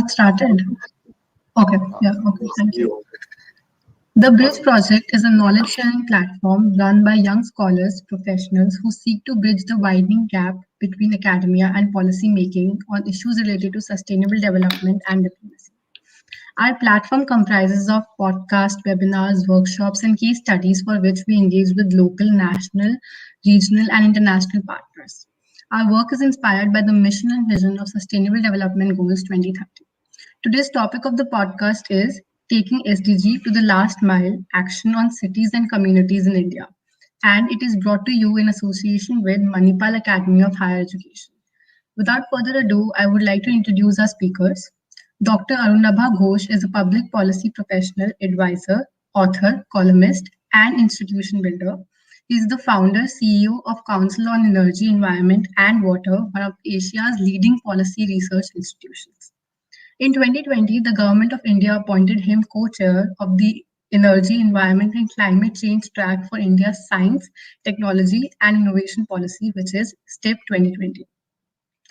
it started? Okay, yeah, okay, thank you. The Bridge Project is a knowledge sharing platform run by young scholars, professionals who seek to bridge the widening gap between academia and policy making on issues related to sustainable development and diplomacy. Our platform comprises of podcasts, webinars, workshops, and case studies for which we engage with local, national, regional, and international partners. Our work is inspired by the mission and vision of Sustainable Development Goals 2030. Today's topic of the podcast is Taking SDG to the Last Mile Action on Cities and Communities in India. And it is brought to you in association with Manipal Academy of Higher Education. Without further ado, I would like to introduce our speakers. Dr. Arunabha Ghosh is a public policy professional, advisor, author, columnist, and institution builder. He is the founder, CEO of Council on Energy, Environment and Water, one of Asia's leading policy research institutions. In 2020, the Government of India appointed him co-chair of the Energy, Environment and Climate Change track for India's Science, Technology and Innovation Policy, which is STEP 2020.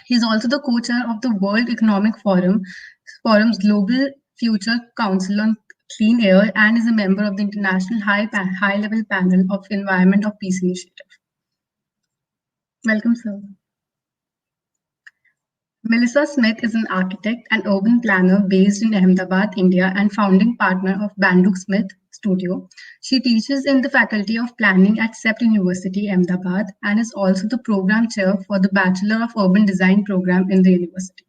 He is also the co-chair of the World Economic Forum's Global Future Council on Clean Air and is a member of the International High-Level Panel of Environment of Peace Initiative. Welcome, sir. Melissa Smith is an architect and urban planner based in Ahmedabad, India, and founding partner of Banduk Smith Studio. She teaches in the Faculty of Planning at CEPT University, Ahmedabad, and is also the program chair for the Bachelor of Urban Design program in the university.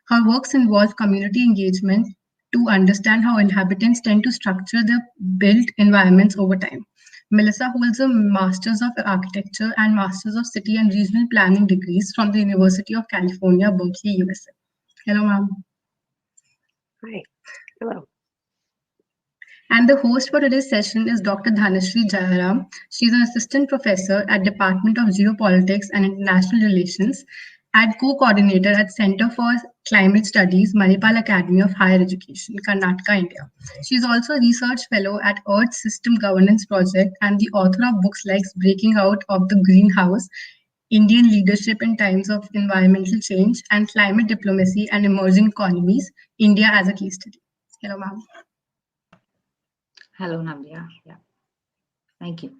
Her works involve community engagement to understand how inhabitants tend to structure their built environments over time. Melissa holds a Masters of Architecture and Masters of City and Regional Planning degrees from the University of California, Berkeley, USA. Hello, ma'am. Hi. Hello. And the host for today's session is Dr. Dhanashree Jayaram. She's an assistant professor at Department of Geopolitics and International Relations and co-coordinator at Center for Climate Studies, Manipal Academy of Higher Education, Karnataka, India. She is also a research fellow at Earth System Governance Project and the author of books like Breaking Out of the Greenhouse, Indian Leadership in Times of Environmental Change, and Climate Diplomacy and Emerging Economies, India as a Case Study. Hello, ma'am. Hello, Navya. Yeah, thank you.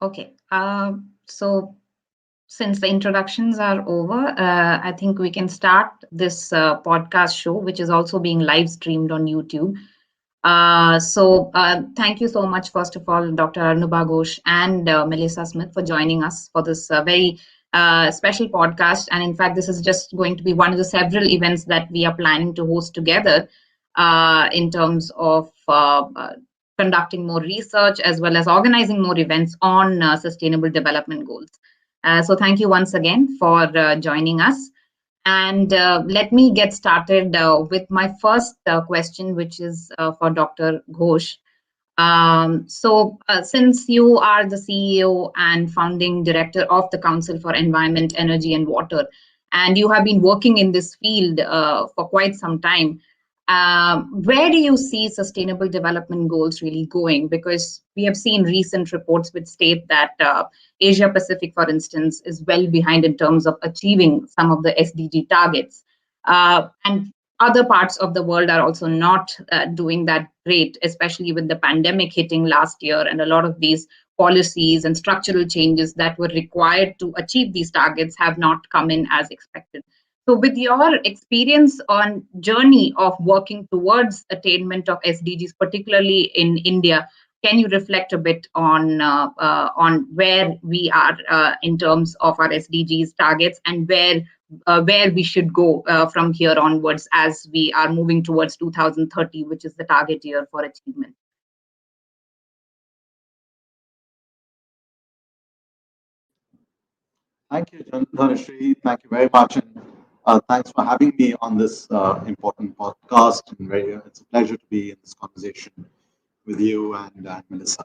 Okay, so since the introductions are over, I think we can start this podcast show, which is also being live streamed on YouTube. Thank you so much, first of all, Dr. Arunabha Ghosh and Melissa Smith for joining us for this very special podcast. And in fact, this is just going to be one of the several events that we are planning to host together in terms of conducting more research as well as organizing more events on sustainable development goals. So thank you once again for joining us. And let me get started with my first question, which is for Dr. Ghosh. Since you are the CEO and founding director of the Council for Environment, Energy and Water, and you have been working in this field for quite some time, where do you see sustainable development goals really going? Because we have seen recent reports which state that Asia Pacific, for instance, is well behind in terms of achieving some of the SDG targets. And other parts of the world are also not doing that great, especially with the pandemic hitting last year and a lot of these policies and structural changes that were required to achieve these targets have not come in as expected. So with your experience on journey of working towards attainment of SDGs, particularly in India, can you reflect a bit on where we are in terms of our SDGs targets and where we should go from here onwards as we are moving towards 2030, which is the target year for achievement? Thank you, Dhanashree. Thank you very much. And thanks for having me on this important podcast. And it's a pleasure to be in this conversation with you and Melissa.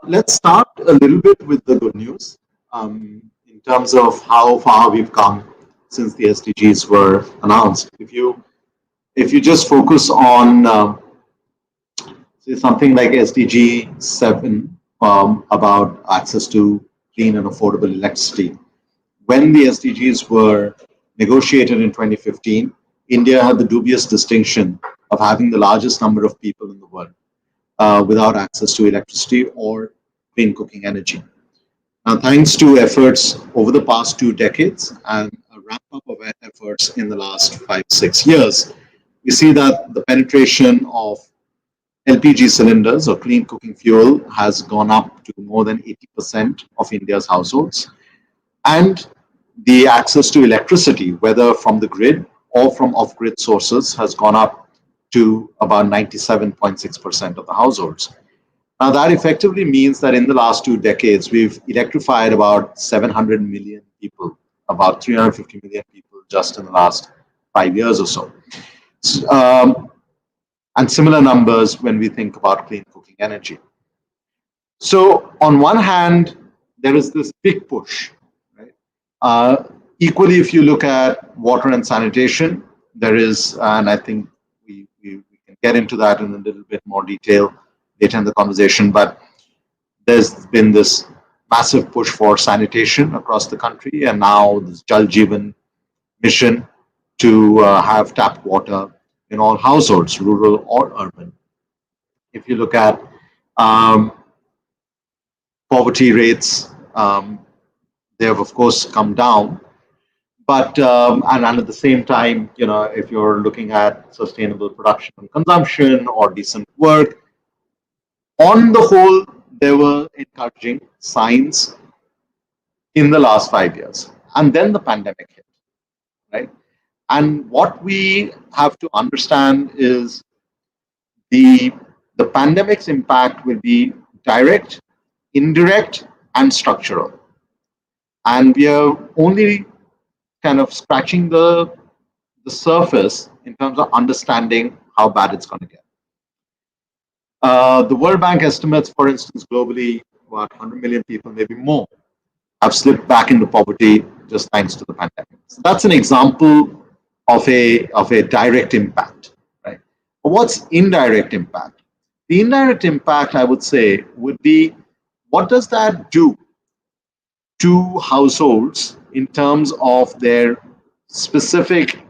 Let's start a little bit with the good news in terms of how far we've come since the SDGs were announced. If you just focus on say something like SDG 7 about access to clean and affordable electricity, when the SDGs were negotiated in 2015, India had the dubious distinction of having the largest number of people in the world without access to electricity or clean cooking energy. Now, thanks to efforts over the past 2 decades and a ramp up of efforts in the last 5, 6 years, we see that the penetration of LPG cylinders or clean cooking fuel has gone up to more than 80% of India's households. And the access to electricity, whether from the grid or from off grid sources, has gone up to about 97.6% of the households. Now, that effectively means that in the last 2 decades, we've electrified about 700 million people, about 350 million people just in the last 5 years or so. And similar numbers when we think about clean cooking energy. So, on one hand, there is this big push, right? Equally, if you look at water and sanitation, there is, and I think we can get into that in a little bit more detail later in the conversation, but there's been this massive push for sanitation across the country, and now this Jal Jeevan mission to have tap water in all households, rural or urban. If you look at um, poverty rates, they have of course come down, but and at the same time, if you're looking at sustainable production and consumption or decent work, on the whole, there were encouraging signs in the last 5 years, and then the pandemic hit, right? And what we have to understand is the the pandemic's impact will be direct, indirect, and structural. And we are only kind of scratching the surface in terms of understanding how bad it's going to get. The World Bank estimates, for instance, globally, about 100 million people, maybe more, have slipped back into poverty just thanks to the pandemic. So that's an example of a direct impact, right? But what's indirect impact? The indirect impact, I would say, would be what does that do to households in terms of their specific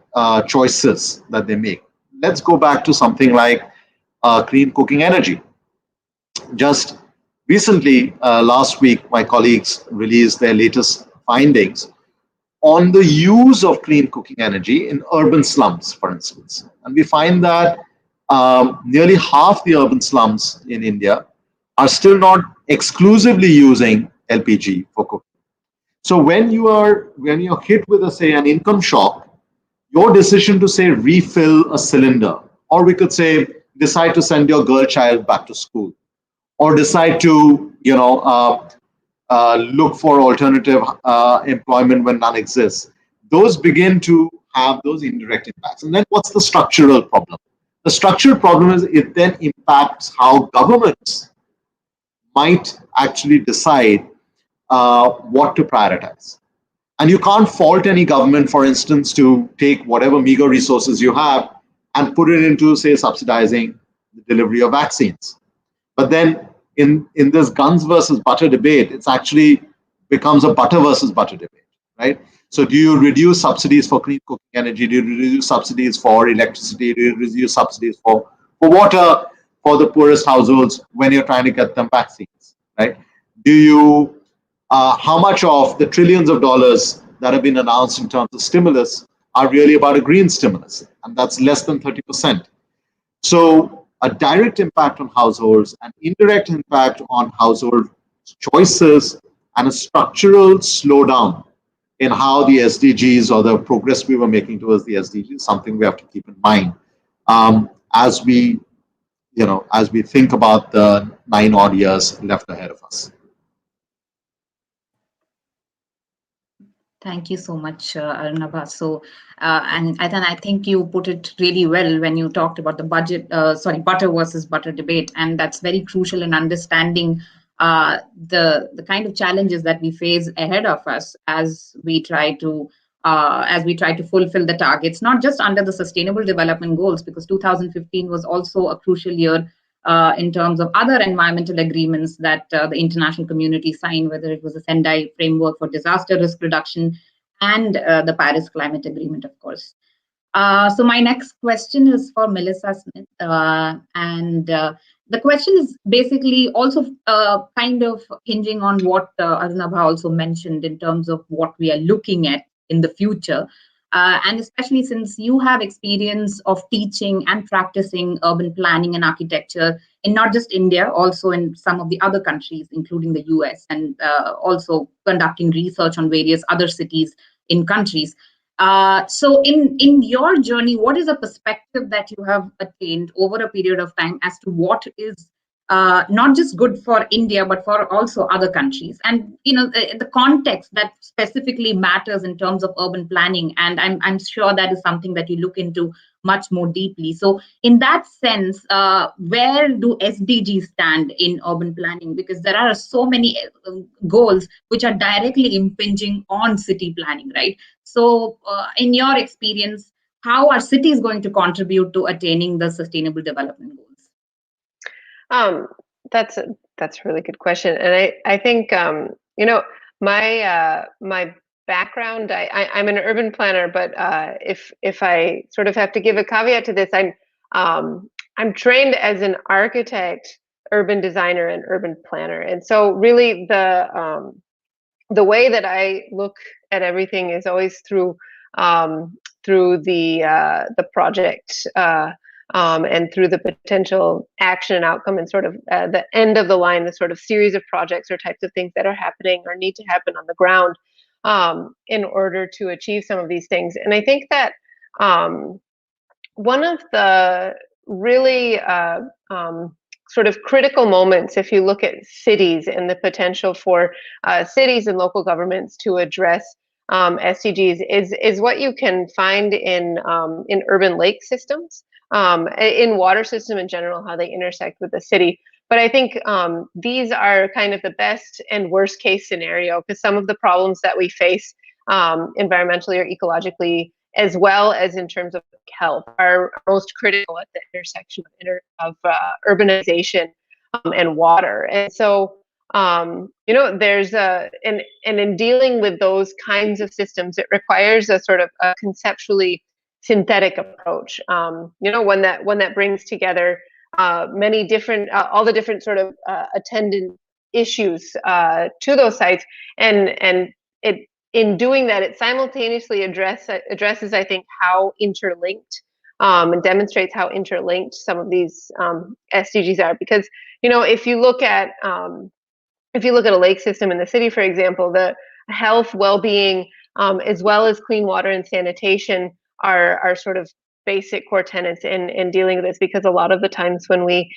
choices that they make? Let's go back to something like clean cooking energy. Just recently, last week, my colleagues released their latest findings on the use of clean cooking energy in urban slums, for instance. And we find that nearly half the urban slums in India are still not exclusively using LPG for cooking. So when you're hit with say an income shock, your decision to say refill a cylinder, or we could say decide to send your girl child back to school, or decide to look for alternative employment when none exists, those begin to have those indirect impacts. And then what's the structural problem? The structural problem is it then impacts how governments might actually decide what to prioritize. And you can't fault any government, for instance, to take whatever meager resources you have and put it into, say, subsidizing the delivery of vaccines. But then in this guns versus butter debate, it's actually becomes a butter versus butter debate, right? So do you reduce subsidies for clean cooking energy? Do you reduce subsidies for electricity? Do you reduce subsidies for water for the poorest households when you're trying to get them vaccines, right? Do you, how much of the trillions of dollars that have been announced in terms of stimulus are really about a green stimulus? And that's less than 30%. So a direct impact on households, an indirect impact on household choices, and a structural slowdown in how the SDGs or the progress we were making towards the SDGs, something we have to keep in mind as we, as we think about the 9 odd years left ahead of us. Thank you so much, Arnaba. So, and I think you put it really well when you talked about the butter versus butter debate, and that's very crucial in understanding the kind of challenges that we face ahead of us as we try to fulfill the targets, not just under the Sustainable Development Goals, because 2015 was also a crucial year in terms of other environmental agreements that the international community signed, whether it was the Sendai Framework for Disaster Risk Reduction and the Paris Climate Agreement, of course. So my next question is for Melissa Smith, and the question is basically also kind of hinging on what Arnabha also mentioned in terms of what we are looking at in the future. And especially since you have experience of teaching and practicing urban planning and architecture in not just India, also in some of the other countries, including the US, and also conducting research on various other cities in countries. So in your journey, what is a perspective that you have attained over a period of time as to what is not just good for India, but for also other countries? And, the context that specifically matters in terms of urban planning. And I'm sure that is something that you look into much more deeply. So in that sense, where do SDGs stand in urban planning? Because there are so many goals which are directly impinging on city planning, right? So, in your experience, how are cities going to contribute to attaining the sustainable development goals? Um, that's a really good question, and I think my background, I'm an urban planner, but if I sort of have to give a caveat to this, I'm trained as an architect, urban designer, and urban planner, and so really the way that I look at everything is always through the project. And through the potential action and outcome and sort of the end of the line, the sort of series of projects or types of things that are happening or need to happen on the ground in order to achieve some of these things. And I think that one of the really sort of critical moments, if you look at cities and the potential for cities and local governments to address SDGs, is what you can find in urban lake systems, in water system in general, how they intersect with the city. But I think these are kind of the best and worst case scenario, because some of the problems that we face environmentally or ecologically, as well as in terms of health, are most critical at the intersection of urbanization and water. And so, there's and in dealing with those kinds of systems, it requires a sort of a conceptually synthetic approach. One that brings together many different, all the different sort of attendant issues to those sites, and it in doing that, it simultaneously addresses, I think, how interlinked and demonstrates how interlinked some of these SDGs are. Because if you look at a lake system in the city, for example, the health, well-being, as well as clean water and sanitation are sort of basic core tenets in dealing with this. Because a lot of the times when we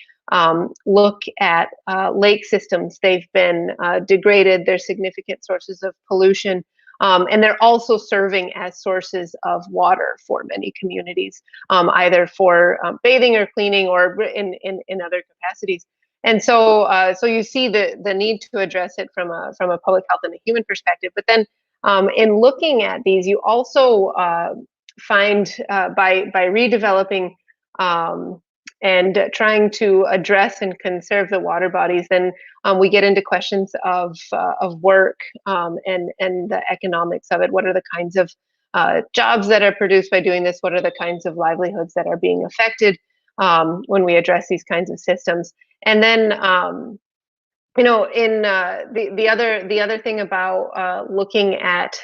look at lake systems, they've been degraded. They're significant sources of pollution. And they're also serving as sources of water for many communities, either for bathing or cleaning or in other capacities. And so, so you see the need to address it from a public health and a human perspective. But then, in looking at these, you also find by redeveloping and trying to address and conserve the water bodies, then we get into questions of work and the economics of it. What are the kinds of jobs that are produced by doing this? What are the kinds of livelihoods that are being affected when we address these kinds of systems? And then, in the other thing about looking at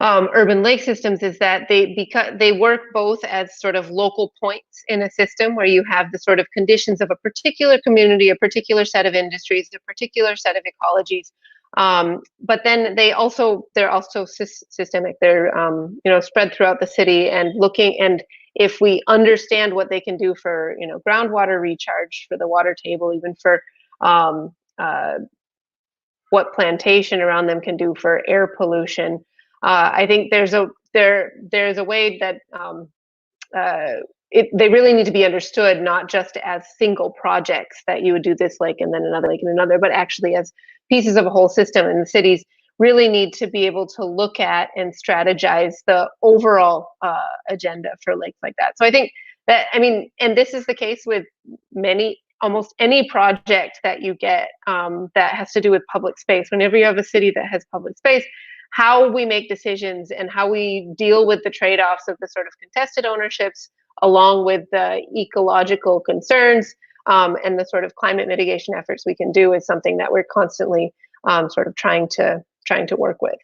urban lake systems is that they work both as sort of local points in a system where you have the sort of conditions of a particular community, a particular set of industries, a particular set of ecologies. But then they're also systemic. They're spread throughout the city, and if we understand what they can do for groundwater recharge, for the water table, even for what plantation around them can do for air pollution. I think there's a way that they really need to be understood, not just as single projects that you would do this lake and then another lake and another, but actually as pieces of a whole system. And the cities really need to be able to look at and strategize the overall agenda for lakes like that. So I think that, and this is the case with almost any project that you get that has to do with public space. Whenever you have a city that has public space, how we make decisions and how we deal with the trade-offs of the sort of contested ownerships, along with the ecological concerns and the sort of climate mitigation efforts we can do, is something that we're constantly sort of trying to work with.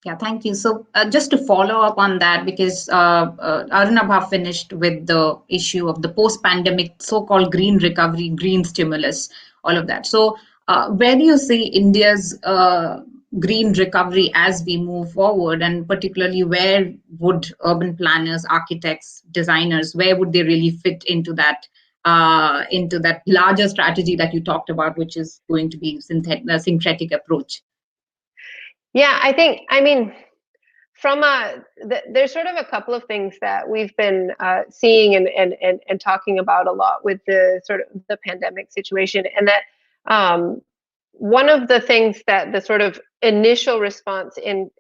Yeah, thank you. So just to follow up on that, because Arunabha finished with the issue of the post-pandemic so-called green recovery, green stimulus, all of that. So where do you see India's green recovery as we move forward, and particularly where would urban planners, architects, designers, where would they really fit into that larger strategy that you talked about, which is going to be syncretic approach? Yeah, I mean, there's sort of a couple of things that we've been seeing and talking about a lot with the sort of the pandemic situation, and that one of the things that the sort of initial response in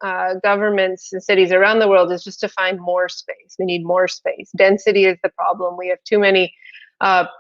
governments and cities around the world is just to find more space. We need more space. Density is the problem. We have too many.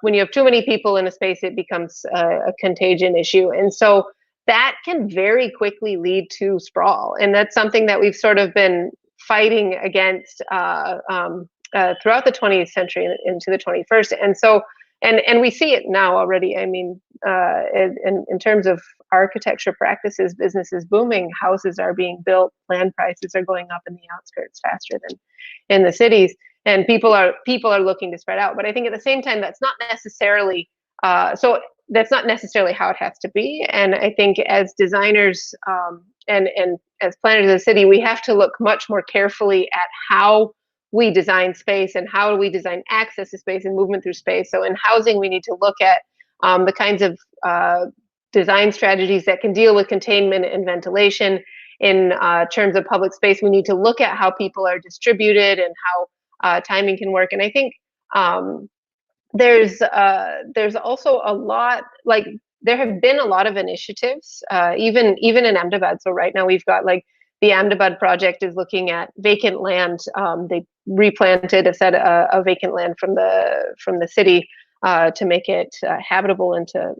When you have too many people in a space, it becomes a contagion issue, and so that can very quickly lead to sprawl. And that's something that we've sort of been fighting against throughout the 20th century and into the 21st. And so, and we see it now already. I mean, in terms of architecture practices, business is booming, houses are being built, land prices are going up in the outskirts faster than in the cities. And people are looking to spread out. But I think at the same time, that's not necessarily that's not necessarily how it has to be. And I think as designers and as planners of the city, we have to look much more carefully at how we design space and how we design access to space and movement through space. So in housing, we need to look at the kinds of design strategies that can deal with containment and ventilation. In terms of public space, we need to look at how people are distributed and how timing can work. And I think there's also a lot, like there have been a lot of initiatives, even in Ahmedabad. So right now we've got like the Ahmedabad project is looking at vacant land. They replanted a set of vacant land from the city to make it habitable and to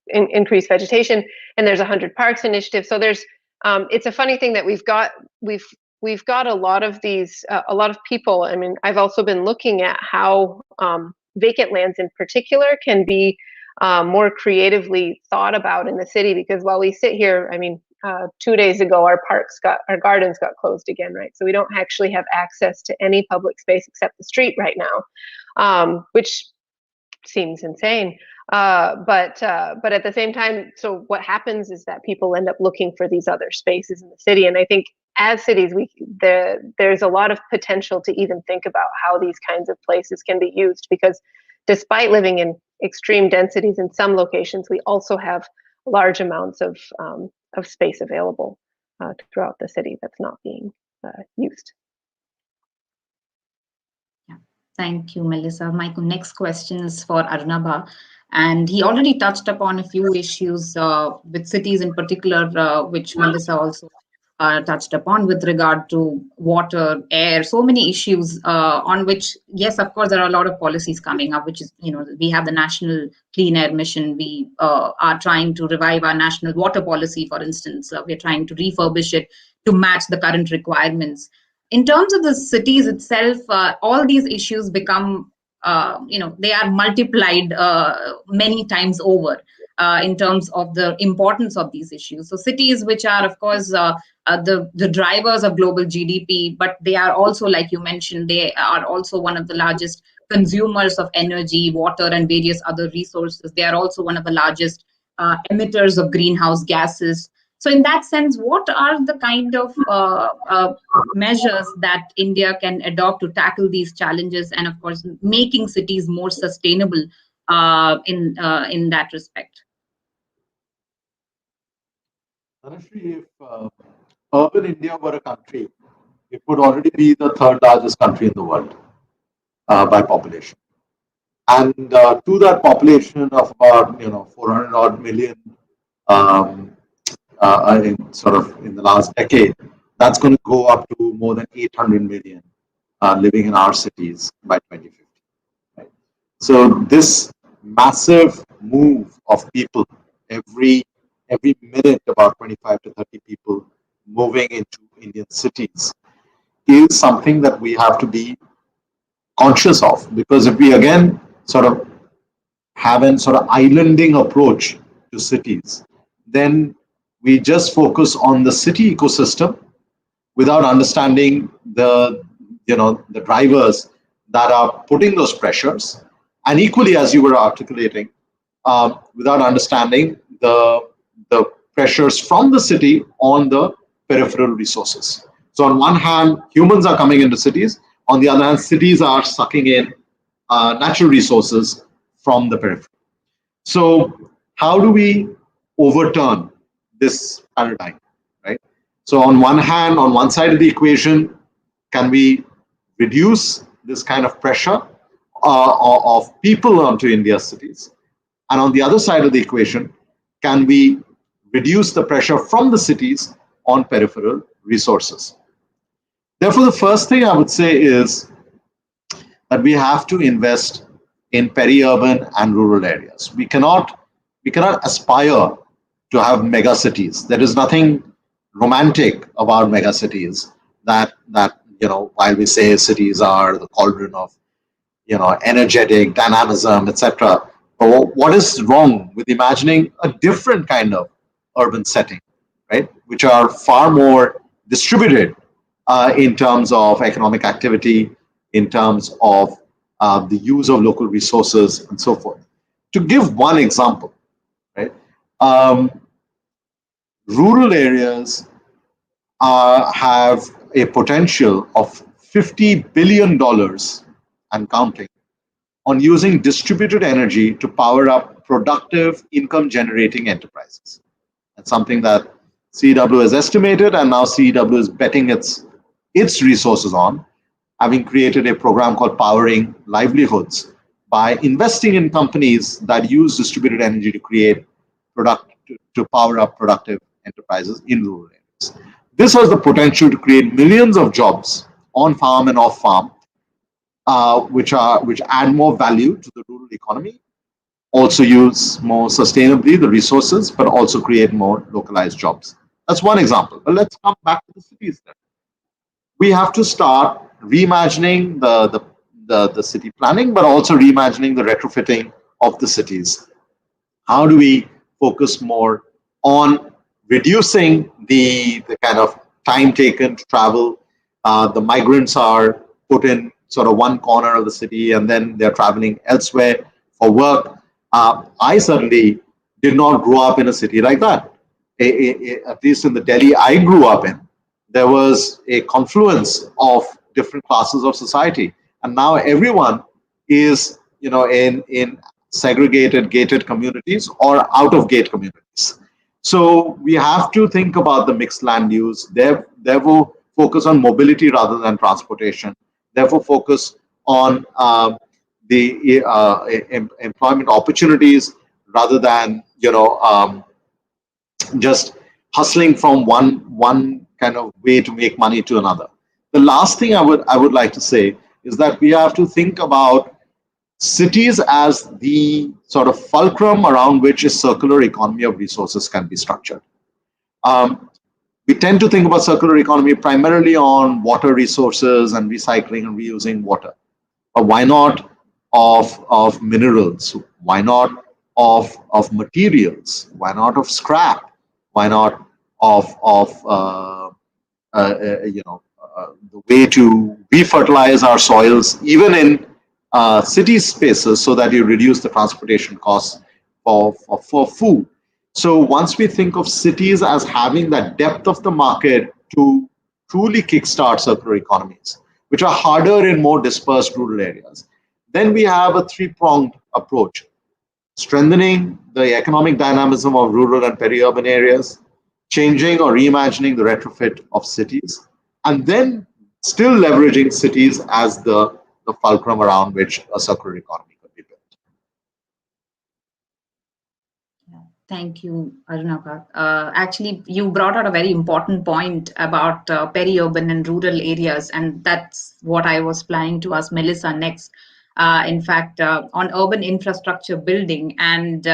increase vegetation. And there's 100 Parks initiative. So there's it's a funny thing that we've got a lot of these, a lot of people. I mean, I've also been looking at how vacant lands in particular can be more creatively thought about in the city, because while we sit here, I mean, 2 days ago, our gardens got closed again, right? So we don't actually have access to any public space except the street right now, which seems insane. But at the same time, so what happens is that people end up looking for these other spaces in the city. And I think as cities, there's a lot of potential to even think about how these kinds of places can be used, because despite living in extreme densities in some locations, we also have large amounts of space available throughout the city that's not being used. Yeah. Thank you, Melissa. My next question is for Arunabha. And he already touched upon a few issues with cities in particular, which Melissa also touched upon with regard to water, air, so many issues on which, yes, of course, there are a lot of policies coming up, which is, we have the National Clean Air Mission. We are trying to revive our national water policy, for instance. We're trying to refurbish it to match the current requirements. In terms of the cities itself, all these issues become, they are multiplied many times over in terms of the importance of these issues. So cities, which are, of course, the drivers of global GDP, but they are also, like you mentioned, they are also one of the largest consumers of energy, water, and various other resources. They are also one of the largest emitters of greenhouse gases. So in that sense, what are the kind of measures that India can adopt to tackle these challenges, and of course, making cities more sustainable in that respect? Dhanashree, if urban India were a country, it would already be the third largest country in the world by population. And to that population of about 400 odd million in the last decade, that's going to go up to more than 800 million living in our cities by 2050. Right? So this massive move of people every minute, about 25 to 30 people moving into Indian cities, is something that we have to be conscious of. Because if we again sort of have an sort of islanding approach to cities, then we just focus on the city ecosystem without understanding the drivers that are putting those pressures, and equally, as you were articulating, without understanding the pressures from the city on the peripheral resources. So on one hand, humans are coming into cities. On the other hand, cities are sucking in natural resources from the periphery. So how do we overturn this paradigm, right? So on one hand, on one side of the equation, can we reduce this kind of pressure of people onto India's cities? And on the other side of the equation, can we reduce the pressure from the cities on peripheral resources? Therefore, the first thing I would say is that we have to invest in peri-urban and rural areas. We cannot aspire to have mega cities. There is nothing romantic about mega cities. That while we say cities are the cauldron of energetic dynamism, etc. But what is wrong with imagining a different kind of urban setting, right? Which are far more distributed in terms of economic activity, in terms of the use of local resources, and so forth. To give one example, right? Um, Rural areas have a potential of $50 billion and counting on using distributed energy to power up productive income generating enterprises. That's something that CW has estimated, and now CW is betting its resources on, having created a program called Powering Livelihoods by investing in companies that use distributed energy to create to power up productive enterprises in rural areas. This has the potential to create millions of jobs on farm and off farm, which add more value to the rural economy, also use more sustainably the resources, but also create more localized jobs. That's one example. But let's come back to the cities then. We have to start reimagining the city planning, but also reimagining the retrofitting of the cities. How do we focus more on reducing the kind of time taken to travel? The migrants are put in sort of one corner of the city and then they're traveling elsewhere for work. I certainly did not grow up in a city like that. At least in the Delhi I grew up in, there was a confluence of different classes of society, and now everyone is in segregated gated communities or out of gate communities. So we have to think about the mixed land use, therefore focus on mobility rather than transportation, therefore focus on the employment opportunities rather than just hustling from one kind of way to make money to another. The last thing I would like to say is that we have to think about cities as the sort of fulcrum around which a circular economy of resources can be structured. Um, we tend to think about circular economy primarily on water resources and recycling and reusing water. But why not of minerals? Why not of materials? Why not of scrap? Why not of the way to refertilize our soils, even in city spaces, so that you reduce the transportation costs for food. So once we think of cities as having that depth of the market to truly kickstart circular economies, which are harder in more dispersed rural areas, then we have a three-pronged approach: strengthening the economic dynamism of rural and peri-urban areas, changing or reimagining the retrofit of cities, and then still leveraging cities as the fulcrum around which a circular economy could be built. Thank you, Arunaka. Actually, you brought out a very important point about peri-urban and rural areas, and that's what I was planning to ask Melissa next. in fact, on urban infrastructure building. And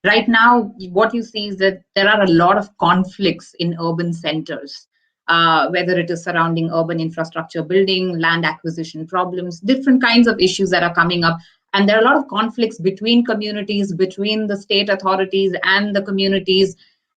right now, what you see is that there are a lot of conflicts in urban centers, whether it is surrounding urban infrastructure building, land acquisition problems, different kinds of issues that are coming up. And there are a lot of conflicts between communities, between the state authorities and the communities.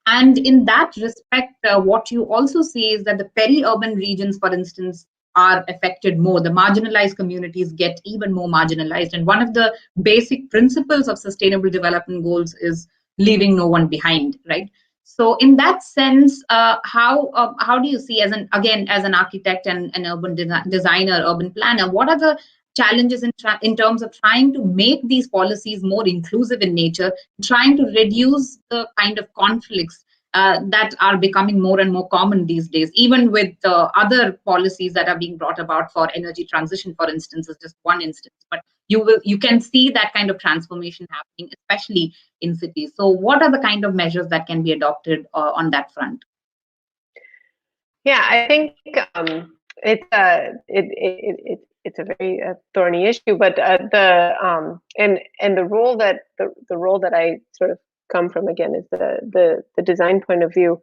And in that respect, what you also see is that the peri-urban regions, for instance, are affected more. The marginalized communities get even more marginalized. And one of the basic principles of sustainable development goals is leaving no one behind, right? So in that sense, how do you see, as an architect and an urban designer, urban planner, what are the challenges in terms of trying to make these policies more inclusive in nature, trying to reduce the kind of conflicts that are becoming more and more common these days, even with other policies that are being brought about for energy transition, for instance, is just one instance. But you can see that kind of transformation happening, especially in cities. So, what are the kind of measures that can be adopted on that front? Yeah, I think it's a very thorny issue, but the role that the role that I sort of come from, again, is the design point of view,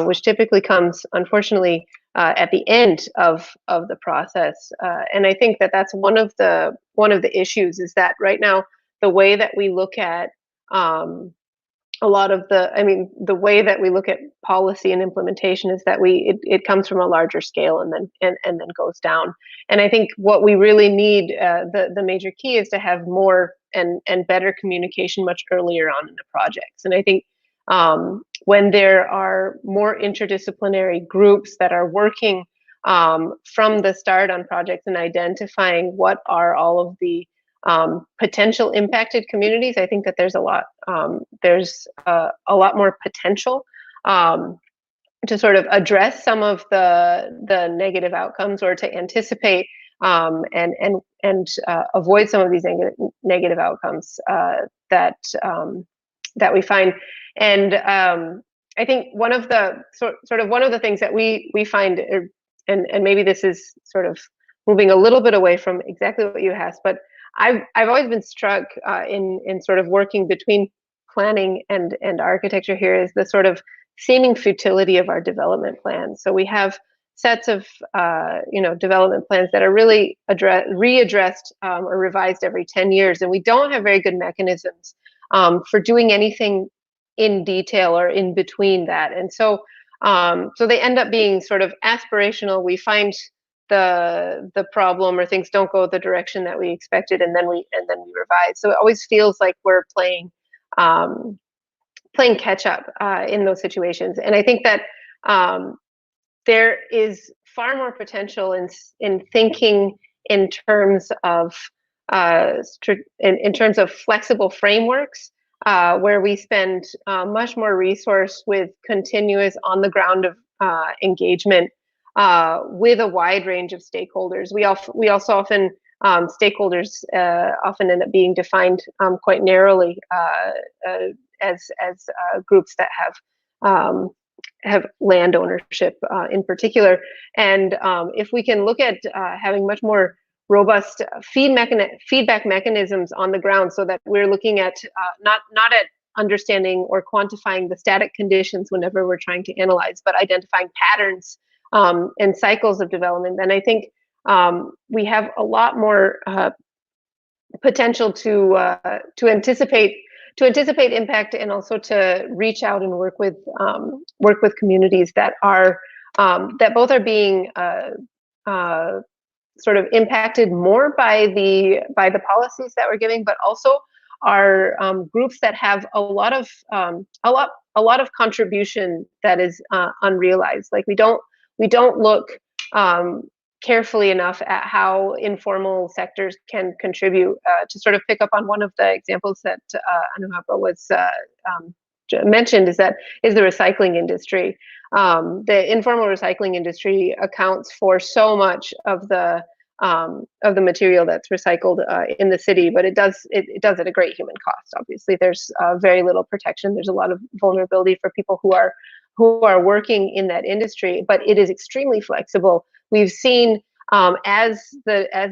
which typically comes, unfortunately, at the end of the process. And I think that that's one of the issues, is that right now the way that we look at a lot of the way that we look at policy and implementation is that it comes from a larger scale and then goes down. And I think what we really need, the major key, is to have more and better communication much earlier on in the projects. And I think when there are more interdisciplinary groups that are working from the start on projects and identifying what are all of the potential impacted communities, I think that there's a lot more potential to sort of address some of the negative outcomes, or to anticipate and avoid some of these negative outcomes that we find. And I think one of the one of the things that we find, and maybe this is sort of moving a little bit away from exactly what you asked, but I've always been struck in sort of working between planning and architecture here, is the sort of seeming futility of our development plans. So we have sets of development plans that are really readdressed or revised every 10 years, and we don't have very good mechanisms for doing anything in detail or in between that. And so they end up being sort of aspirational. We find the problem, or things don't go the direction that we expected, and then we revise. So it always feels like we're playing catch up in those situations. And I think that there is far more potential in thinking in terms of flexible frameworks, where we spend much more resource with continuous on the ground of engagement with a wide range of stakeholders. We also often stakeholders often end up being defined quite narrowly as groups that have land ownership in particular. And if we can look at having much more robust feedback mechanisms on the ground, so that we're looking at not at understanding or quantifying the static conditions whenever we're trying to analyze, but identifying patterns and cycles of development, then I think we have a lot more potential to anticipate impact, and also to reach out and work with communities that are that both are being sort of impacted more by the policies that we're giving, but also are groups that have a lot of contribution that is unrealized. Like we don't look carefully enough at how informal sectors can contribute. To sort of pick up on one of the examples that Anuhapa was mentioned, is the recycling industry. The informal recycling industry accounts for so much of the material that's recycled in the city, but it does at a great human cost. Obviously, there's very little protection. There's a lot of vulnerability for people who are working in that industry, but it is extremely flexible. We've seen as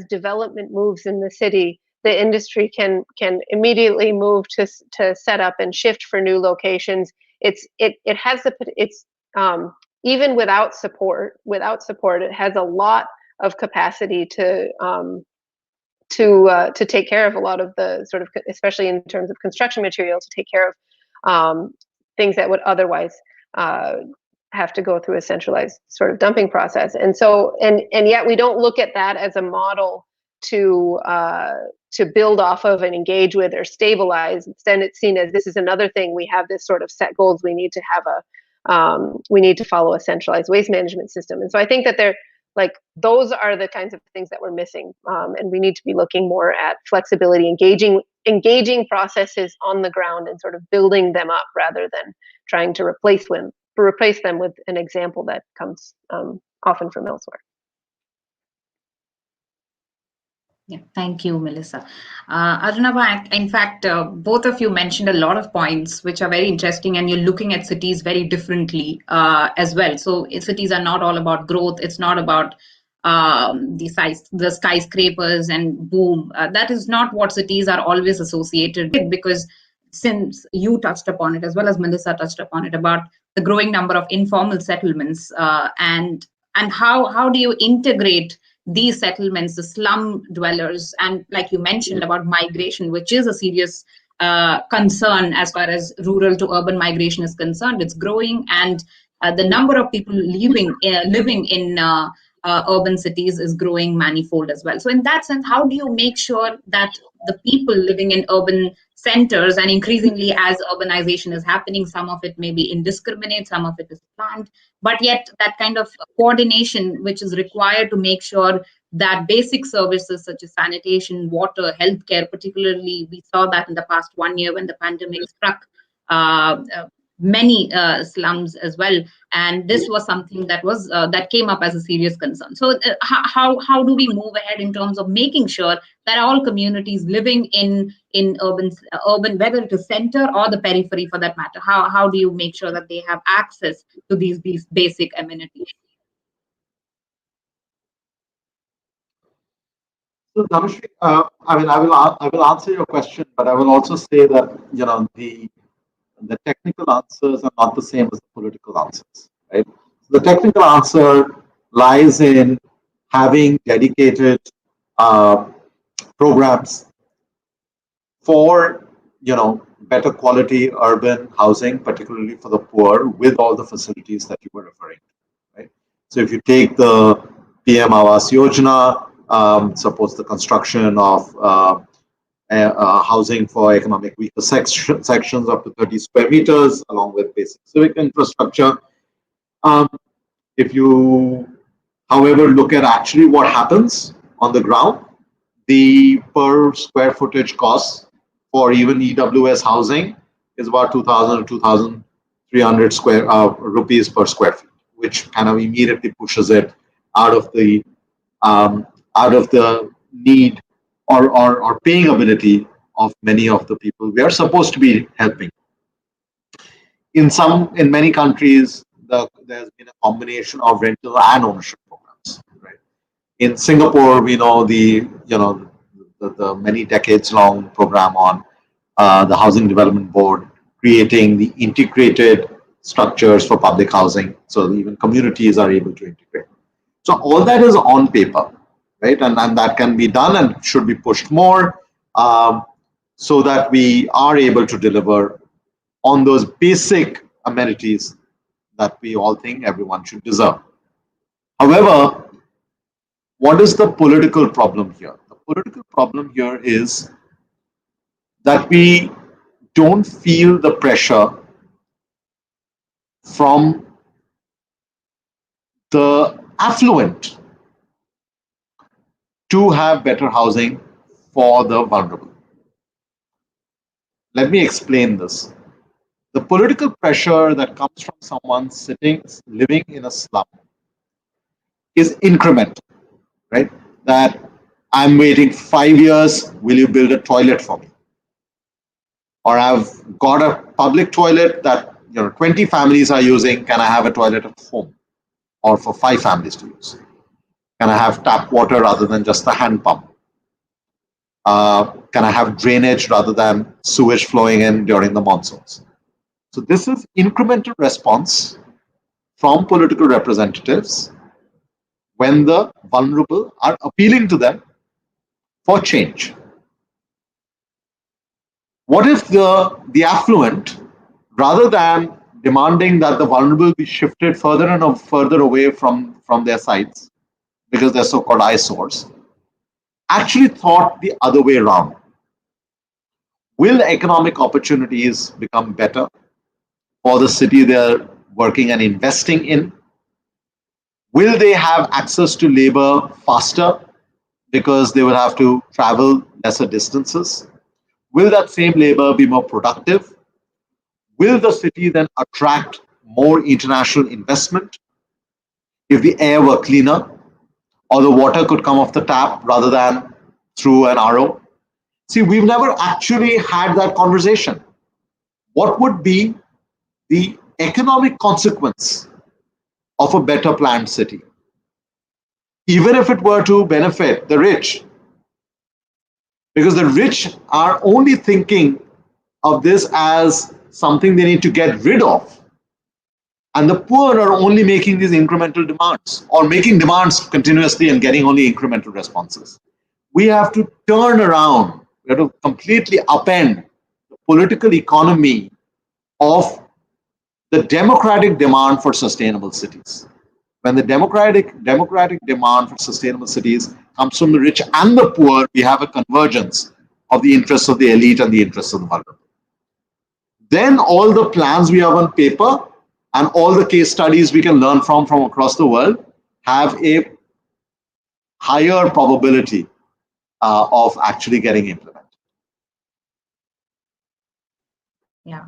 development moves in the city, the industry can immediately move to set up and shift for new locations. It has it's even without support, it has a lot of capacity to take care of a lot of the sort of, especially in terms of construction material, to take care of things that would otherwise have to go through a centralized sort of dumping process. And so, and yet we don't look at that as a model to build off of and engage with or stabilize. Instead, it's seen as, this is another thing. We have this sort of set goals. We need to have we need to follow a centralized waste management system. And so I think that those are the kinds of things that we're missing, and we need to be looking more at flexibility, engaging processes on the ground, and sort of building them up rather than trying to replace them with an example that comes often from elsewhere. Yeah, thank you, Melissa. Arunabha, in fact, both of you mentioned a lot of points which are very interesting, and you're looking at cities very differently as well. So cities are not all about growth. It's not about the skyscrapers and boom. That is not what cities are always associated with, because since you touched upon it, as well as Melissa touched upon it, about the growing number of informal settlements, and how do you integrate these settlements, the slum dwellers, and like you mentioned about migration, which is a serious concern as far as rural to urban migration is concerned. It's growing, and the number of people living in urban cities is growing manifold as well. So in that sense, how do you make sure that the people living in urban centers, and increasingly as urbanization is happening, some of it may be indiscriminate, some of it is planned, but yet that kind of coordination which is required to make sure that basic services such as sanitation, water, healthcare, particularly we saw that in the past 1 year when the pandemic struck many slums as well, and this was something that came up as a serious concern. So how do we move ahead in terms of making sure that all communities living in urban, whether it is center or the periphery for that matter, how do you make sure that they have access to these basic amenities? So, Dhanashree, I mean, I will answer your question, but I will also say that the technical answers are not the same as the political answers, right? The technical answer lies in having dedicated programs for better quality urban housing, particularly for the poor, with all the facilities that you were referring to, right? So if you take the PM Awas Yojana, suppose the construction of housing for economic weaker sections up to 30 square meters, along with basic civic infrastructure. If you, however, look at actually what happens on the ground, the per square footage costs for even EWS housing is about 2,000 to 2,300 rupees per square feet, which kind of immediately pushes it out of the need or paying ability of many of the people we are supposed to be helping. In many countries, there's been a combination of rental and ownership programs. Right? In Singapore, we know the many decades long program on the Housing Development Board creating the integrated structures for public housing, so even communities are able to integrate. So all that is on paper, right? And that can be done and should be pushed more, so that we are able to deliver on those basic amenities that we all think everyone should deserve. However, what is the political problem here? The political problem here is that we don't feel the pressure from the affluent to have better housing for the vulnerable. Let me explain this. The political pressure that comes from someone living in a slum is incremental, right? That I'm waiting 5 years, will you build a toilet for me? Or I've got a public toilet that 20 families are using, can I have a toilet at home? Or for 5 families to use? Can I have tap water rather than just the hand pump? Can I have drainage rather than sewage flowing in during the monsoons? So this is incremental response from political representatives when the vulnerable are appealing to them for change. What if the affluent, rather than demanding that the vulnerable be shifted further and further away from their sites because they're so-called eyesores, actually thought the other way around? Will economic opportunities become better for the city they're working and investing in? Will they have access to labor faster because they will have to travel lesser distances? Will that same labor be more productive? Will the city then attract more international investment if the air were cleaner or the water could come off the tap rather than through an RO? See, we've never actually had that conversation. What would be the economic consequence of a better planned city? Even if it were to benefit the rich, because the rich are only thinking of this as something they need to get rid of. And the poor are only making these incremental demands or making demands continuously and getting only incremental responses. We have to turn around, we have to completely upend the political economy of the democratic demand for sustainable cities. When the democratic demand for sustainable cities comes from the rich and the poor, we have a convergence of the interests of the elite and the interests of the vulnerable. Then all the plans we have on paper and all the case studies we can learn from across the world have a higher probability of actually getting implemented. Yeah.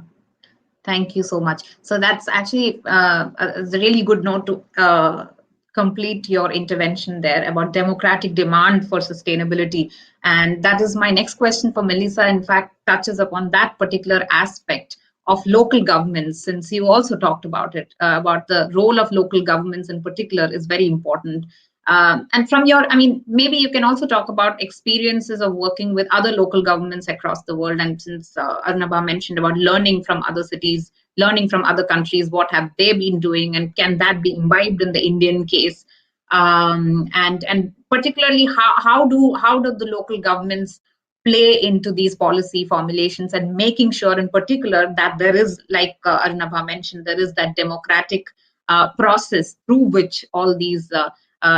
Thank you so much. So that's actually a really good note to complete your intervention there about democratic demand for sustainability. And that is my next question for Melissa, in fact, touches upon that particular aspect of local governments, since you also talked about it, about the role of local governments in particular is very important. And from your, I mean, maybe you can also talk about experiences of working with other local governments across the world. And since Arnaba mentioned about learning from other cities, learning from other countries, what have they been doing, and can that be imbibed in the Indian case? And particularly, how do the local governments play into these policy formulations and making sure, in particular, that there is, like Arnaba mentioned, there is that democratic process through which all these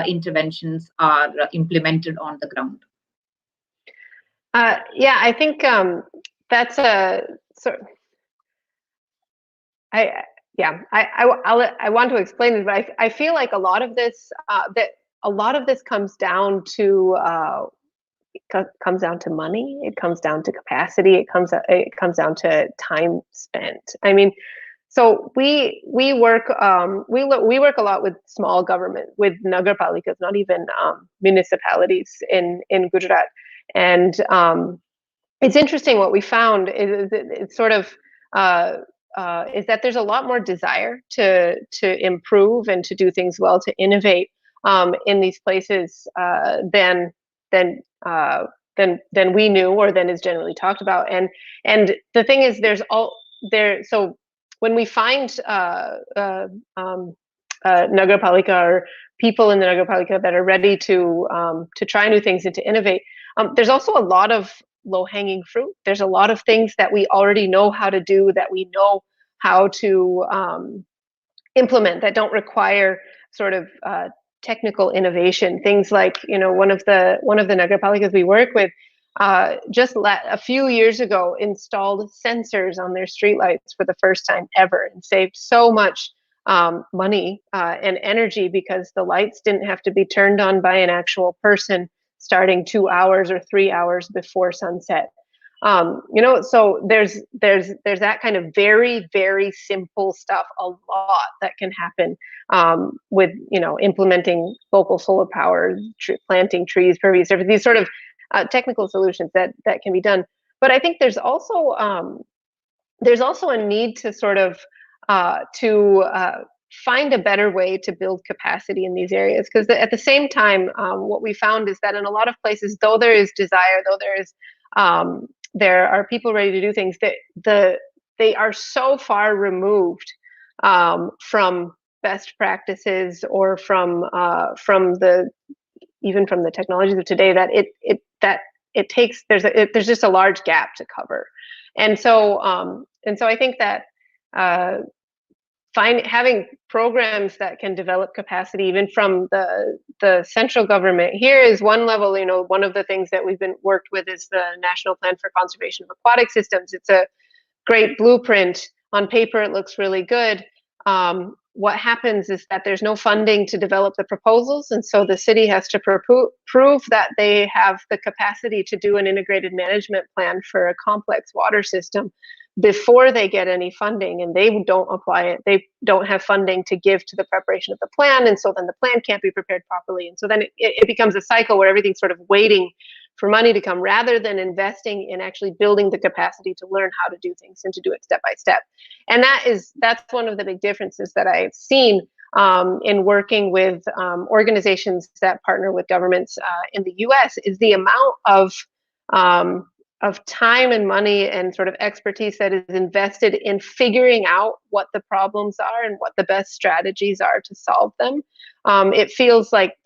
interventions are implemented on the ground? Yeah, I think that's a sort. I want to explain it, but I feel like a lot of this comes down to money. It comes down to capacity. It comes down to time spent. I mean, so we work a lot with small government, with nagarpalikas, not even municipalities in Gujarat, and it's interesting what we found is it's sort of is that there's a lot more desire to improve and to do things well, to innovate in these places than we knew or than is generally talked about. And the thing is, there's all there. So when we find nagarpalika or people in the nagarpalika that are ready to try new things and to innovate, there's also a lot of low-hanging fruit. There's a lot of things that we already know how to do, that we know how to implement, that don't require sort of technical innovation. Things like, you know, one of the nagarpalikas we work with just a few years ago installed sensors on their streetlights for the first time ever, and saved so much money and energy, because the lights didn't have to be turned on by an actual person starting 2 hours or 3 hours before sunset. You know, so there's that kind of very, very simple stuff, a lot that can happen with, you know, implementing local solar power, planting trees, pervious surface, these sort of technical solutions that can be done. But I think there's also a need to sort of find a better way to build capacity in these areas. Because at the same time, what we found is that in a lot of places, though there is desire, though there are people ready to do things, that they are so far removed from best practices or from the even from the technologies of today that it takes there's just a large gap to cover, and so I think that having programs that can develop capacity even from the central government here is one level. You know, one of the things that we've been worked with is the National Plan for Conservation of Aquatic Systems. It's a great blueprint. On paper, it looks really good. What happens is that there's no funding to develop the proposals, and so the city has to prove that they have the capacity to do an integrated management plan for a complex water system before they get any funding, and they don't apply it. They don't have funding to give to the preparation of the plan, and so then the plan can't be prepared properly, and so then it becomes a cycle where everything's sort of waiting for money to come rather than investing in actually building the capacity to learn how to do things and to do it step by step. And that's one of the big differences that I've seen in working with organizations that partner with governments in the US is the amount of time and money and sort of expertise that is invested in figuring out what the problems are and what the best strategies are to solve them. It feels like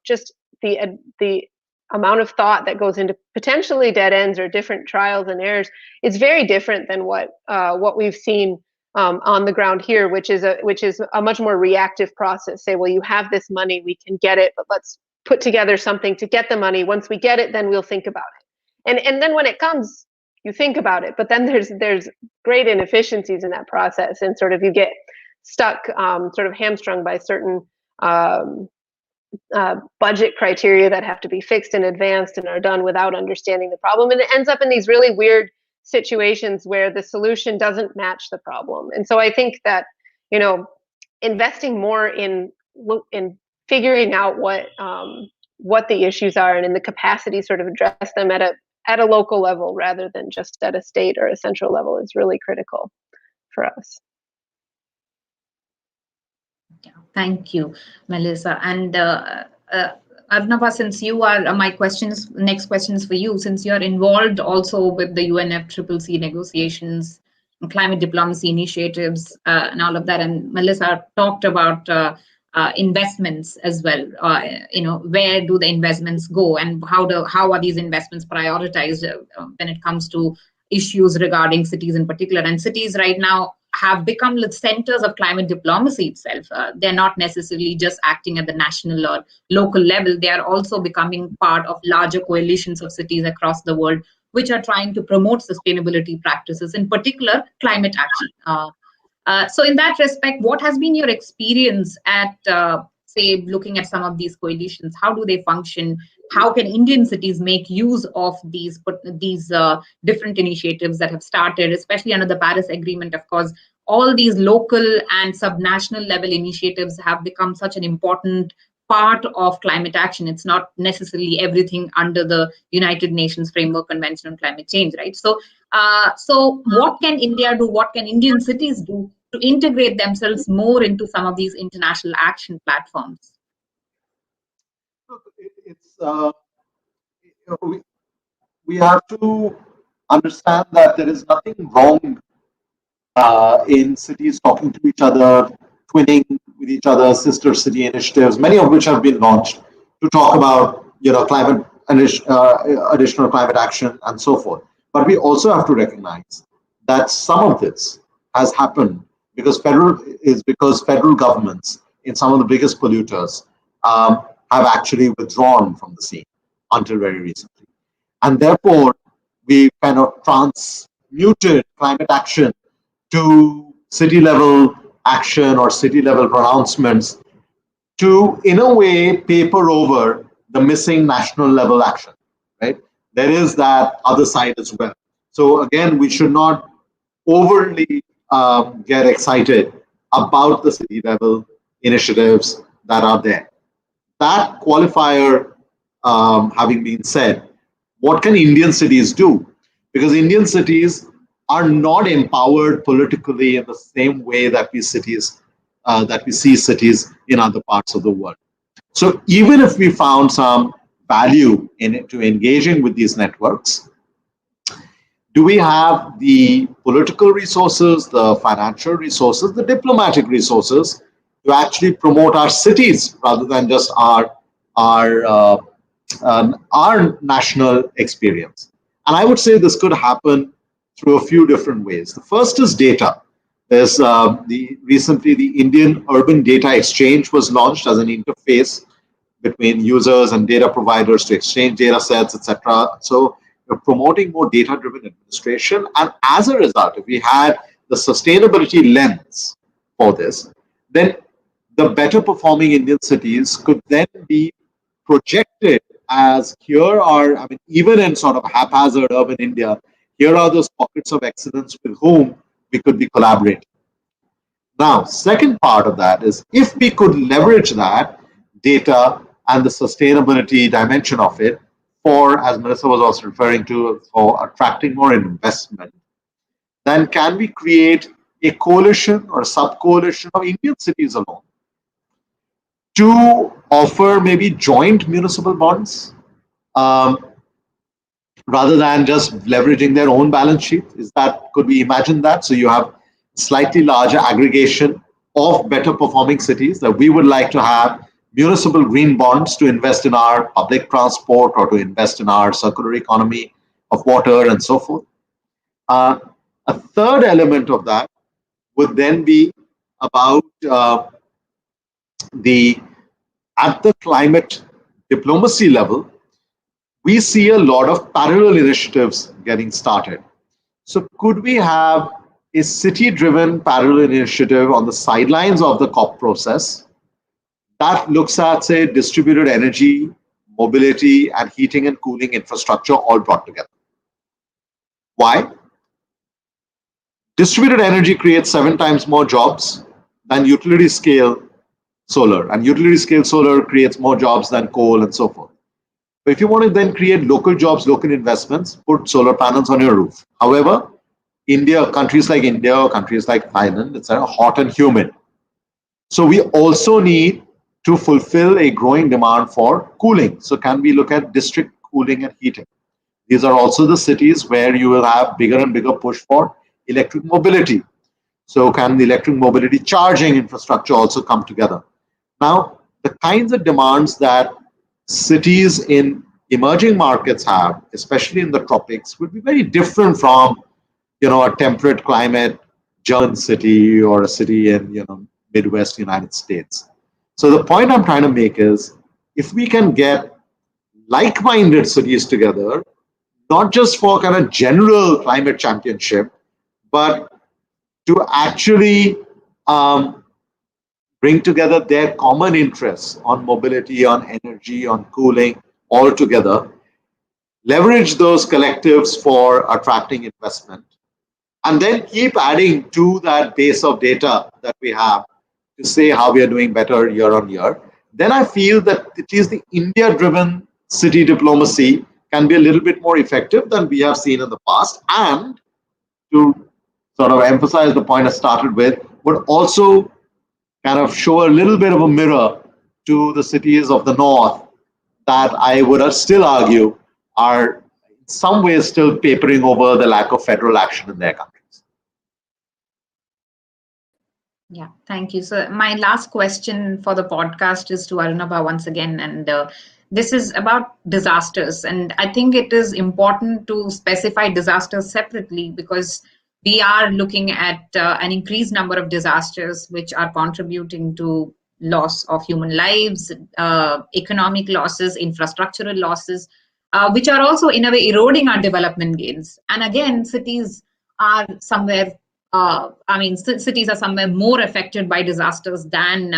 just the amount of thought that goes into potentially dead ends or different trials and errors is very different than what we've seen on the ground here, which is a much more reactive process. Say, well, you have this money, we can get it, but let's put together something to get the money. Once we get it, then we'll think about it. And then when it comes, you think about it, but then there's great inefficiencies in that process, and sort of you get stuck, sort of hamstrung by certain budget criteria that have to be fixed in advance and are done without understanding the problem, and it ends up in these really weird situations where the solution doesn't match the problem. And so I think that investing more in figuring out what the issues are and in the capacity sort of address them at a local level rather than just at a state or a central level is really critical for us. Yeah, thank you, Melissa. And Arnava, since you are next question is for you, since you're involved also with the UNFCCC negotiations, climate diplomacy initiatives, and all of that, and Melissa talked about investments as well. Where do the investments go, and how are these investments prioritized when it comes to issues regarding cities in particular? And cities right now have become the centers of climate diplomacy itself. They're not necessarily just acting at the national or local level. They are also becoming part of larger coalitions of cities across the world, which are trying to promote sustainability practices, in particular climate action. So in that respect, what has been your experience at, say, looking at some of these coalitions? How do they function? How can Indian cities make use of these different initiatives that have started, especially under the Paris Agreement? Of course, all these local and subnational level initiatives have become such an important part of climate action. It's not necessarily everything under the United Nations Framework Convention on Climate Change, right? So what can India do? What can Indian cities do to integrate themselves more into some of these international action platforms? We have to understand that there is nothing wrong in cities talking to each other, twinning with each other, sister city initiatives, many of which have been launched to talk about climate additional climate action and so forth. But we also have to recognize that some of this has happened because federal governments in some of the biggest polluters have actually withdrawn from the scene until very recently. And therefore, we kind of transmuted climate action to city level action or city level pronouncements to, in a way, paper over the missing national level action, right? There is that other side as well. So again, we should not overly get excited about the city level initiatives that are there. That qualifier having been said, what can Indian cities do? Because Indian cities are not empowered politically in the same way that we cities that we see cities in other parts of the world. So even if we found some value in it to engaging with these networks, do we have the political resources, the financial resources, the diplomatic resources to actually promote our cities rather than just our national experience? And I would say this could happen through a few different ways. The first is data. There's recently the Indian Urban Data Exchange was launched as an interface between users and data providers to exchange data sets, etc. So we're promoting more data-driven administration. And as a result, if we had the sustainability lens for this, then the better performing Indian cities could then be projected as here are, I mean, even in sort of haphazard urban India, here are those pockets of excellence with whom we could be collaborating. Now, second part of that is if we could leverage that data and the sustainability dimension of it for, as Melissa was also referring to, for attracting more investment, then can we create a coalition or a sub-coalition of Indian cities alone to offer maybe joint municipal bonds um, rather than just leveraging their own balance sheet? Is that, could we imagine that? So you have slightly larger aggregation of better performing cities that we would like to have municipal green bonds to invest in our public transport or to invest in our circular economy of water and so forth. Uh, a third element of that would then be about the at the climate diplomacy level, we see a lot of parallel initiatives getting started. So could we have a city-driven parallel initiative on the sidelines of the COP process that looks at, say, distributed energy, mobility, and heating and cooling infrastructure all brought together? Why? Distributed energy creates 7 times more jobs than utility scale solar, and utility scale solar creates more jobs than coal and so forth. But if you want to then create local jobs, local investments, put solar panels on your roof. However, countries like India or countries like Thailand, it's hot and humid. So we also need to fulfill a growing demand for cooling. So can we look at district cooling and heating? These are also the cities where you will have bigger and bigger push for electric mobility. So can the electric mobility charging infrastructure also come together? Now, the kinds of demands that cities in emerging markets have, especially in the tropics, would be very different from, a temperate climate German city or a city in, Midwest United States. So the point I'm trying to make is, if we can get like-minded cities together, not just for kind of general climate championship, but to actually bring together their common interests on mobility, on energy, on cooling, all together, leverage those collectives for attracting investment, and then keep adding to that base of data that we have to say how we are doing better year on year, then I feel that at least the India-driven city diplomacy can be a little bit more effective than we have seen in the past. And to sort of emphasize the point I started with, would also kind of show a little bit of a mirror to the cities of the north that I would still argue are in some ways still papering over the lack of federal action in their countries. Yeah, thank you. So my last question for the podcast is to Arunabha once again, and this is about disasters. And I think it is important to specify disasters separately because we are looking at an increased number of disasters which are contributing to loss of human lives, economic losses, infrastructural losses, which are also in a way eroding our development gains. And again, cities are somewhere cities are somewhere more affected by disasters than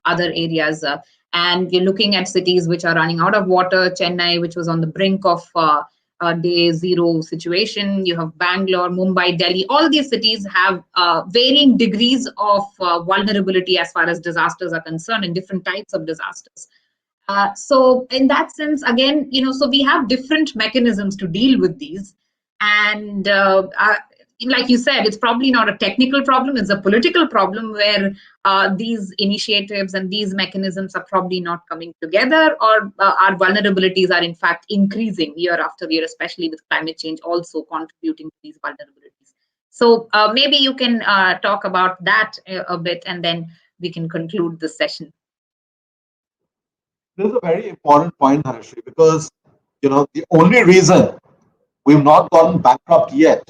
other areas. And you're looking at cities which are running out of water. Chennai, which was on the brink of day zero situation. You have Bangalore, Mumbai, Delhi. All these cities have varying degrees of vulnerability as far as disasters are concerned and different types of disasters. So in that sense, again, so we have different mechanisms to deal with these. And like you said, it's probably not a technical problem, it's a political problem where these initiatives and these mechanisms are probably not coming together, or our vulnerabilities are in fact increasing year after year, especially with climate change also contributing to these vulnerabilities. So maybe you can talk about that a bit, and then we can conclude this session. This is a very important point, Harshri, because the only reason we've not gotten bankrupt yet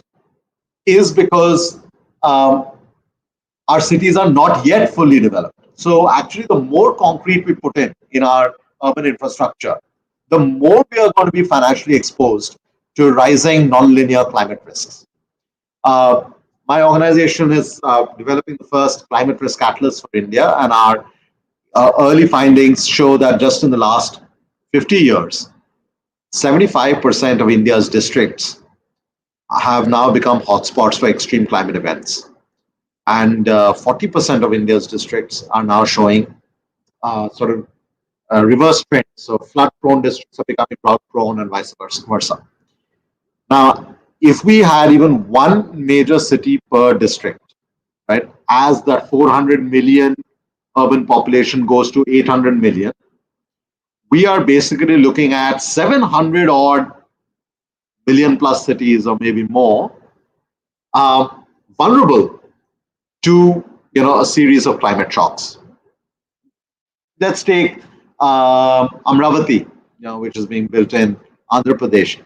is because our cities are not yet fully developed. So actually, the more concrete we put in our urban infrastructure, the more we are going to be financially exposed to rising nonlinear climate risks. Uh, my organization is developing the first climate risk atlas for India, and our early findings show that just in the last 50 years, 75% of India's districts have now become hotspots for extreme climate events. And 40% of India's districts are now showing sort of reverse trend. So flood-prone districts are becoming drought-prone and vice versa. Now, if we had even one major city per district, right, as that 400 million urban population goes to 800 million, we are basically looking at 700 odd billion plus cities, or maybe more, vulnerable to a series of climate shocks. Let's take Amravati, which is being built in Andhra Pradesh.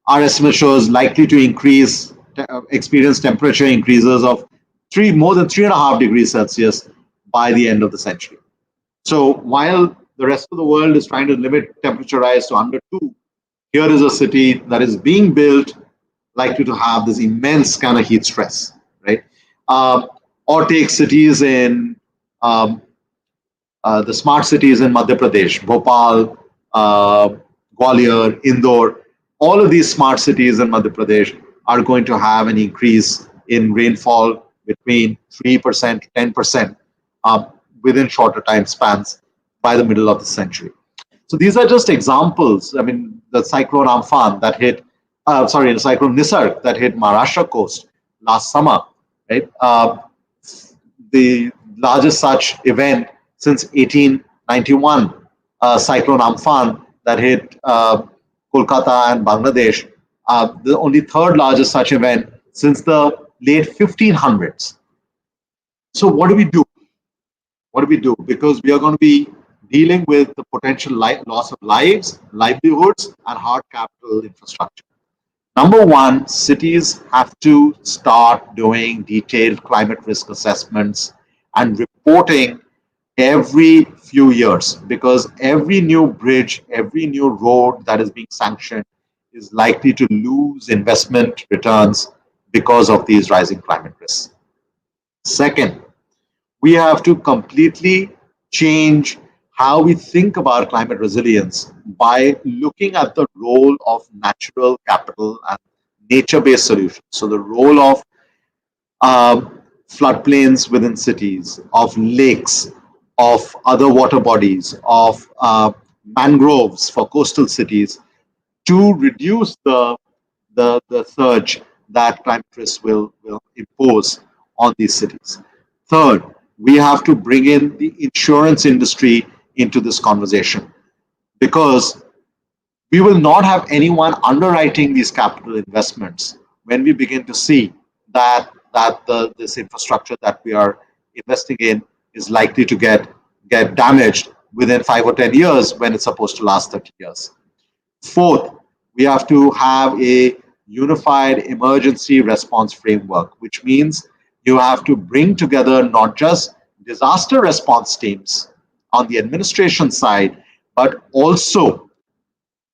Our estimate shows likely to experience temperature increases of more than 3.5 degrees Celsius by the end of the century. So while the rest of the world is trying to limit temperature rise to under 2, here is a city that is being built likely to have this immense kind of heat stress, right? Or take cities in the smart cities in Madhya Pradesh, Bhopal, Gwalior, Indore. All of these smart cities in Madhya Pradesh are going to have an increase in rainfall between 3% to 10% within shorter time spans by the middle of the century. So these are just examples. I mean, the cyclone Amphan that hit, the cyclone Nisarg that hit Maharashtra coast last summer, right? The largest such event since 1891, cyclone Amphan that hit Kolkata and Bangladesh, the only third largest such event since the late 1500s. So what do we do? What do we do? Because we are going to be dealing with the potential loss of lives, livelihoods, and hard capital infrastructure. Number one, cities have to start doing detailed climate risk assessments and reporting every few years, because every new bridge, every new road that is being sanctioned is likely to lose investment returns because of these rising climate risks. Second, we have to completely change how we think about climate resilience by looking at the role of natural capital and nature-based solutions. So the role of floodplains within cities, of lakes, of other water bodies, of mangroves for coastal cities, to reduce the surge that climate risk will impose on these cities. Third, we have to bring in the insurance industry into this conversation, because we will not have anyone underwriting these capital investments when we begin to see that this infrastructure that we are investing in is likely to get damaged within 5 or 10 years when it's supposed to last 30 years. Fourth, we have to have a unified emergency response framework, which means you have to bring together not just disaster response teams on the administration side, but also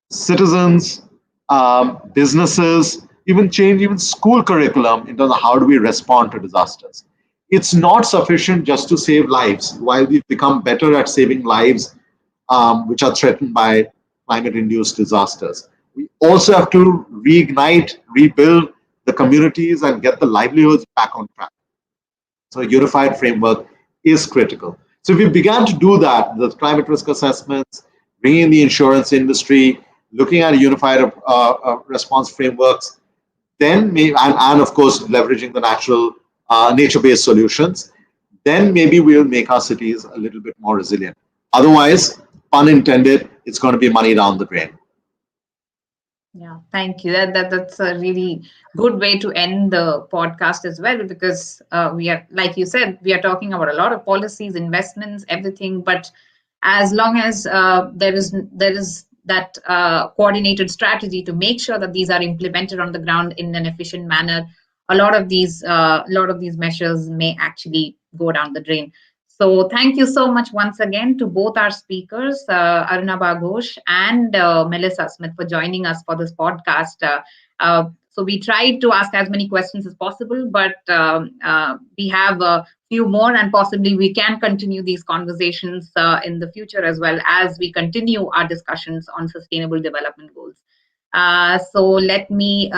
citizens, businesses, even school curriculum in terms of how do we respond to disasters. It's not sufficient just to save lives. While we've become better at saving lives which are threatened by climate-induced disasters, we also have to reignite, rebuild the communities and get the livelihoods back on track. So a unified framework is critical. So if we began to do that, the climate risk assessments, bringing in the insurance industry, looking at unified response frameworks, then maybe, and of course leveraging the natural nature-based solutions, then maybe we'll make our cities a little bit more resilient. Otherwise, pun intended, it's going to be money down the drain. Yeah, thank you. That's a really good way to end the podcast as well, because we are, like you said, we are talking about a lot of policies, investments, everything. But as long as there is that coordinated strategy to make sure that these are implemented on the ground in an efficient manner, a lot of these measures may actually go down the drain. So thank you so much once again to both our speakers, Aruna Ghosh and Melissa Smith, for joining us for this podcast. So we tried to ask as many questions as possible, but we have a few more, and possibly we can continue these conversations in the future as well, as we continue our discussions on sustainable development goals. So let me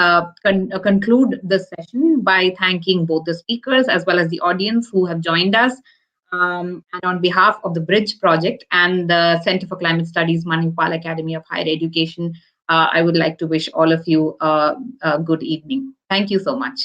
conclude this session by thanking both the speakers as well as the audience who have joined us. And on behalf of the Bridge Project and the Center for Climate Studies, Manipal Academy of Higher Education, I would like to wish all of you a good evening. Thank you so much.